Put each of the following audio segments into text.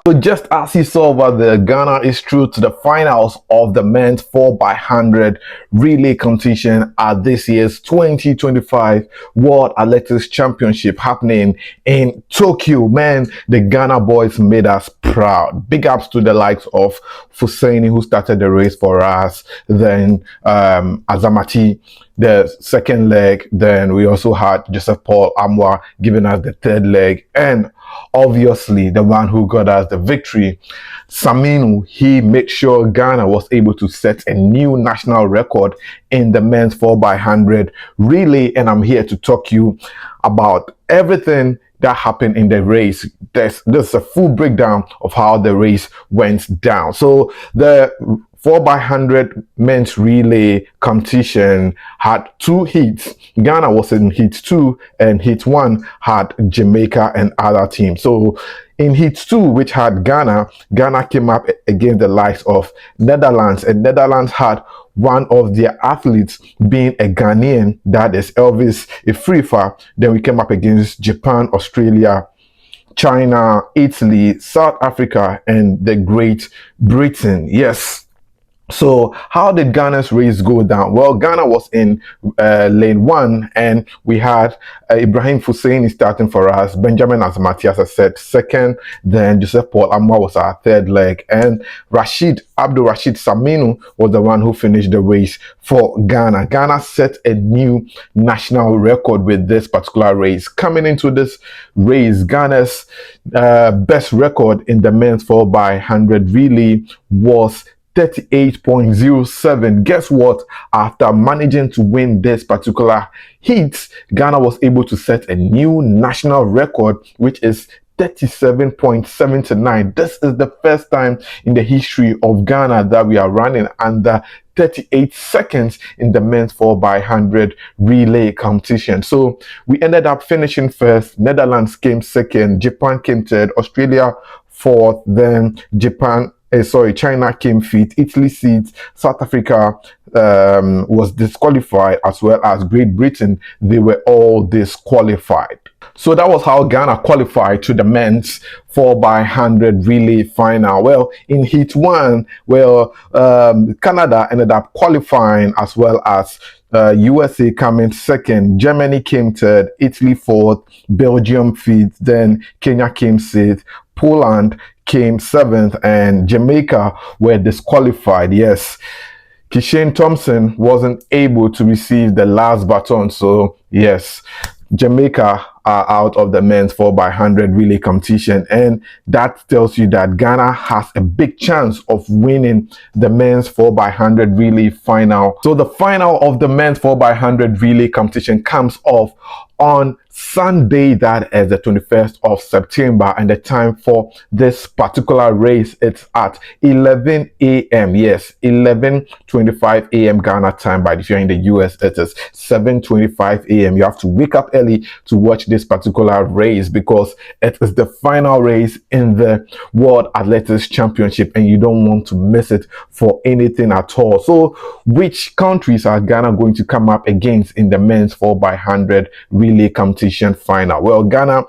So just as you saw over there, Ghana is through to the finals of the men's 4x100 relay competition at this year's 2025 World Athletics Championship happening in Tokyo. Man, the Ghana boys made us proud. Big ups to the likes of Fusaini, who started the race for us, then Azamati, the second leg. Then we also had Joseph Paul Amwa giving us the third leg, and obviously the one who got us the victory, Saminu. He made sure Ghana was able to set a new national record in the men's 4x100 relay, and I'm here to talk to you about everything that happened in the race. This is a full breakdown of how the race went down. So the 4x100 men's relay competition had two heats. Ghana was in heat 2, and heat 1 had Jamaica and other teams. So in heat 2, which had Ghana came up against the likes of Netherlands, and Netherlands had one of their athletes being a Ghanaian, that is Elvis Ifrifa. Then we came up against Japan, Australia, China, Italy, South Africa, and the Great Britain. Yes. So how did Ghana's race go down? Well, Ghana was in lane 1, and we had Ibrahim Husseini starting for us, Benjamin Azamati, as I said, second, then Joseph Paul Amwa was our third leg, and Abdul Rashid Saminu was the one who finished the race for Ghana. Ghana set a new national record with this particular race. Coming into this race, Ghana's best record in the men's 4x100 relay was 38.07. Guess what? After managing to win this particular heat, Ghana was able to set a new national record, which is 37.79. This is the first time in the history of Ghana that we are running under 38 seconds in the men's 4x100 relay competition. So we ended up finishing first. Netherlands came second, Japan came third, Australia fourth, then China came fifth, Italy sixth, South Africa was disqualified, as well as Great Britain. They were all disqualified. So that was how Ghana qualified to the men's 4x100 relay final. Well, in heat 1, Canada ended up qualifying, as well as USA coming second, Germany came third, Italy fourth, Belgium fifth, then Kenya came sixth, Poland came seventh, and Jamaica were disqualified. Yes, Kishane Thompson wasn't able to receive the last baton. So yes, Jamaica are out of the men's 4x100 relay competition, and that tells you that Ghana has a big chance of winning the men's 4x100 relay final. So the final of the men's 4x100 relay competition comes off on Sunday, that is the 21st of September, and the time for this particular race, it's at 11 a.m. Yes, 11:25 a.m. Ghana time. But if you're in the US, it is 7:25 a.m. You have to wake up early to watch this particular race, because it is the final race in the World Athletics Championship, and you don't want to miss it for anything at all. So which countries are Ghana going to come up against in the men's 4x100 relay competition final? Well, Ghana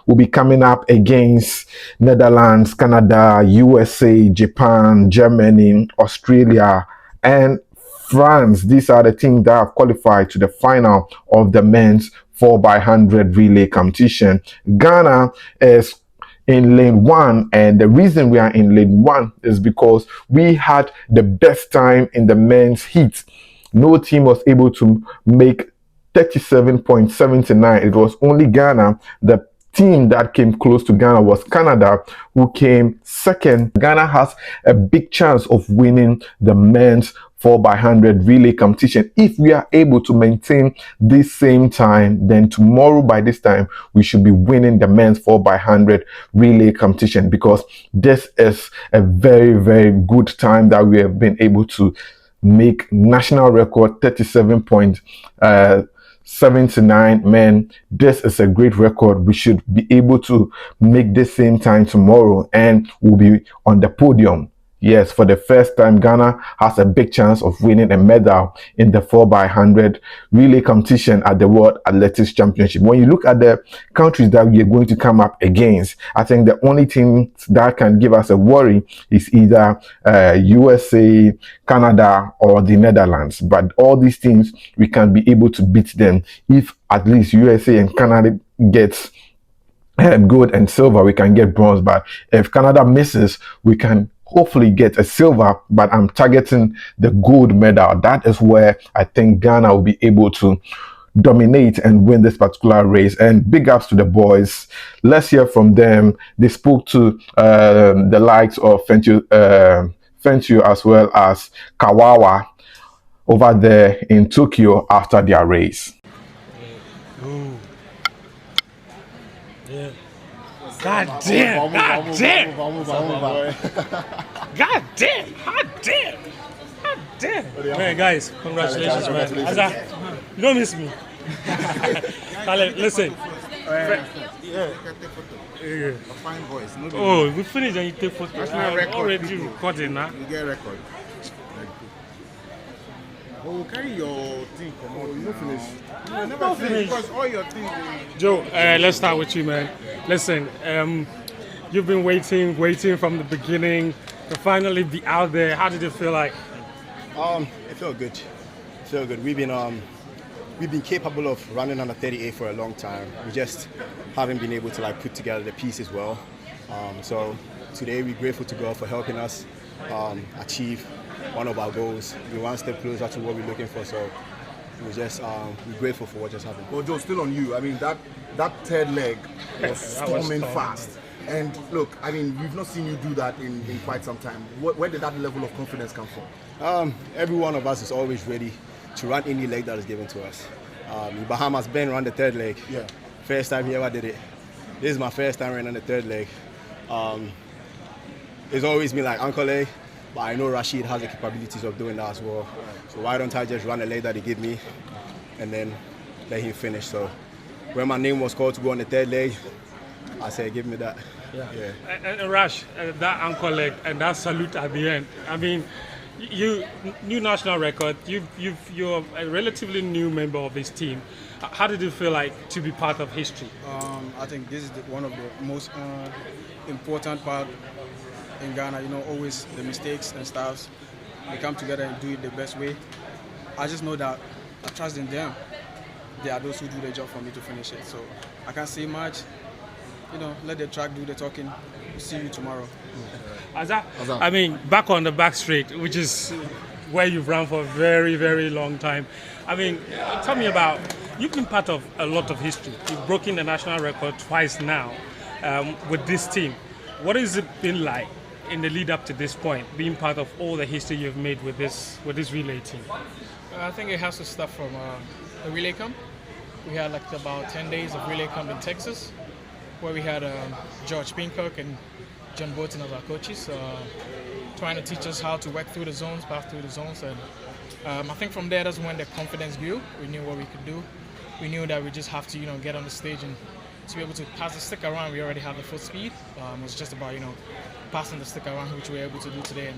will be coming up against Netherlands, Canada, USA, Japan, Germany, Australia, and France. These are the teams that have qualified to the final of the men's 4x100 relay competition. Ghana is in lane 1, and the reason we are in lane 1 is because we had the best time in the men's heat. No team was able to make 37.79. It was only Ghana. The team that came close to Ghana was Canada, who came second. Ghana has a big chance of winning the men's 4x100 relay competition. If we are able to maintain this same time, then tomorrow by this time we should be winning the men's 4x100 relay competition, because this is a very, very good time that we have been able to make national record, 37.79. Man, this is a great record. We should be able to make the same time tomorrow, and we'll be on the podium Yes, for the first time, Ghana has a big chance of winning a medal in the 4x100 relay competition at the World Athletics Championship. When you look at the countries that we are going to come up against, I think the only thing that can give us a worry is either USA, Canada, or the Netherlands. But all these teams, we can be able to beat them if at least USA and Canada gets gold and silver, we can get bronze. But if Canada misses, we can hopefully get a silver. But I'm targeting the gold medal. That is where I think Ghana will be able to dominate and win this particular race. And big ups to the boys. Let's hear from them. They spoke to the likes of Fentio as well as Kawawa over there in Tokyo after their race. Yeah. God damn! God damn! God damn! God damn! God damn! Man, guys, congratulations, man. Azza, you don't miss me. Listen. Yeah. A fine voice. No Oh, we finished and you take photos. I'm already recording now. You get a record. Oh, carry your thing. Come on, you finish. You never finish because all your things. Joe, let's start with you, man. Listen, you've been waiting from the beginning to finally be out there. How did it feel like? It felt good. It felt good. We've been capable of running under 38 for a long time. We just haven't been able to like put together the pieces well. So today we're grateful to God for helping us achieve one of our goals. We're one step closer to what we're looking for. So we're grateful for what just happened. Well, Joe, still on you. I mean, that third leg was storming fast. And look, I mean, we've not seen you do that in quite some time. Where did that level of confidence come from? Every one of us is always ready to run any leg that is given to us. In Bahamas, Ben ran the third leg. Yeah. First time he ever did it. This is my first time running the third leg. It's always been like Uncle A, but I know Rashid has the capabilities of doing that as well. So why don't I just run the leg that he gave me and then let him finish. So when my name was called to go on the third leg, I said, give me that. Yeah. And Rash, that ankle leg and that salute at the end. I mean, you new national record. You're a relatively new member of this team. How did it feel like to be part of history? I think this is one of the most important part in Ghana. You know, always the mistakes and stuff. We come together and do it the best way. I just know that I trust in them. They are those who do the job for me to finish it. So I can't say much. You know, let the track do the talking. We'll see you tomorrow. Azza, I mean, back on the back straight, which is where you've run for a very, very long time. I mean, tell me about, you've been part of a lot of history. You've broken the national record twice now with this team. What has it been like in the lead up to this point, being part of all the history you've made with this relay team? I think it has to start from the relay camp. We had like about 10 days of relay camp in Texas, where we had George Pincock and John Bolton as our coaches, trying to teach us how to work through the zones, pass through the zones. And I think from there, that's when the confidence grew. We knew what we could do. We knew that we just have to, get on the stage and to be able to pass the stick around. We already have the foot speed. It was just about, passing the stick around, which we were able to do today.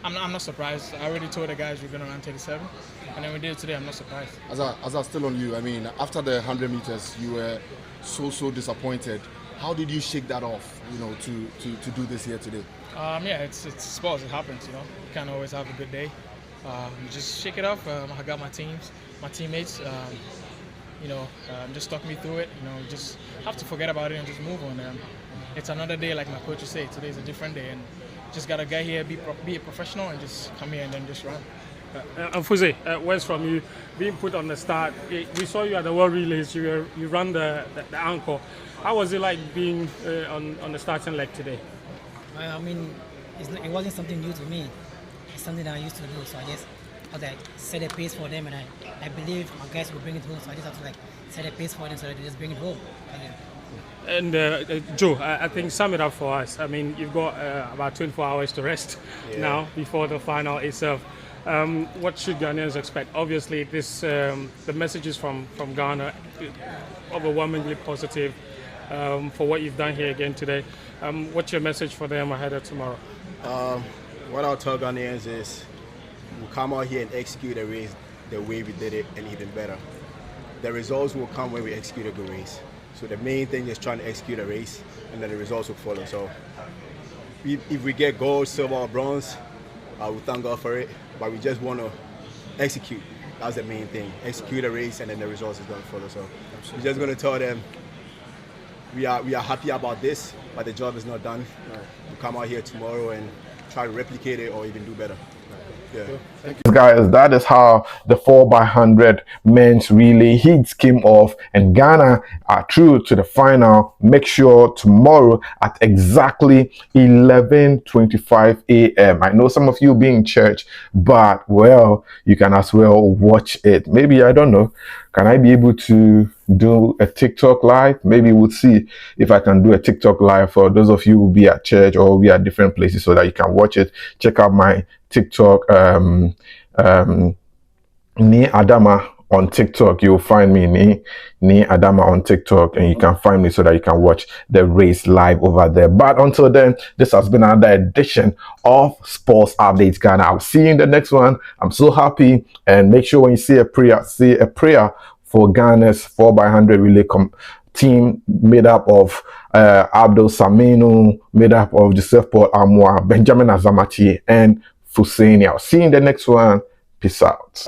And I'm not surprised. I already told the guys we're going to run 37, and then we did it today. I'm not surprised. As I still on you, I mean, after the 100 meters, you were so disappointed. How did you shake that off, to do this here today? Yeah, it's sports. It happens, You can't always have a good day. You just shake it off. I got my teammates, just talk me through it. Just have to forget about it and just move on. It's another day, like my coach would say. Today's a different day, and just gotta get here, be a professional, and just come here and then just run. Fuze, where's from you being put on the start? We saw you at the World Relays. You ran the anchor. How was it like being on the starting leg today? I mean, it wasn't something new to me. It's something that I used to do. So I just had to set a pace for them, and I believe my guys will bring it home. So I just have to set a pace for them so that they just bring it home. And Joe, I think sum it up for us. I mean, you've got about 24 hours to rest now before the final itself. What should Ghanaians expect? Obviously, the messages from Ghana overwhelmingly positive for what you've done here again today. What's your message for them ahead of tomorrow? What I'll tell Ghanaians is we'll come out here and execute a race the way we did it and even better. The results will come when we execute a good race. So the main thing is trying to execute a race and then the results will follow. So if we get gold, silver or bronze, I will thank God for it. But we just want to execute. That's the main thing. Execute a race and then the results is going to follow. So we're just going to tell them we are happy about this, but the job is not done. We'll come out here tomorrow and try to replicate it or even do better. Yeah. Guys, that is how the 4x100 men's relay heats came off, and Ghana are through to the final. Make sure tomorrow at exactly 11:25 a.m. I know some of you being in church, but well, you can as well watch it. Maybe, I don't know, can I be able to do a TikTok live? Maybe we'll see if I can do a TikTok live for those of you who be at church or be at different places so that you can watch it. Check out my TikTok, Ni Adama on TikTok. You'll find me, Ni Adama on TikTok, and you can find me so that you can watch the race live over there. But until then, this has been another edition of Sports Updates Ghana. I'll see you in the next one. I'm so happy, and make sure when you say a prayer for Ghana's 4x100 relay team made up of Abdul Saminu, made up of Joseph Paul Amwa, Benjamin Azamati, and Fuseni. I'll see you in the next one. Peace out.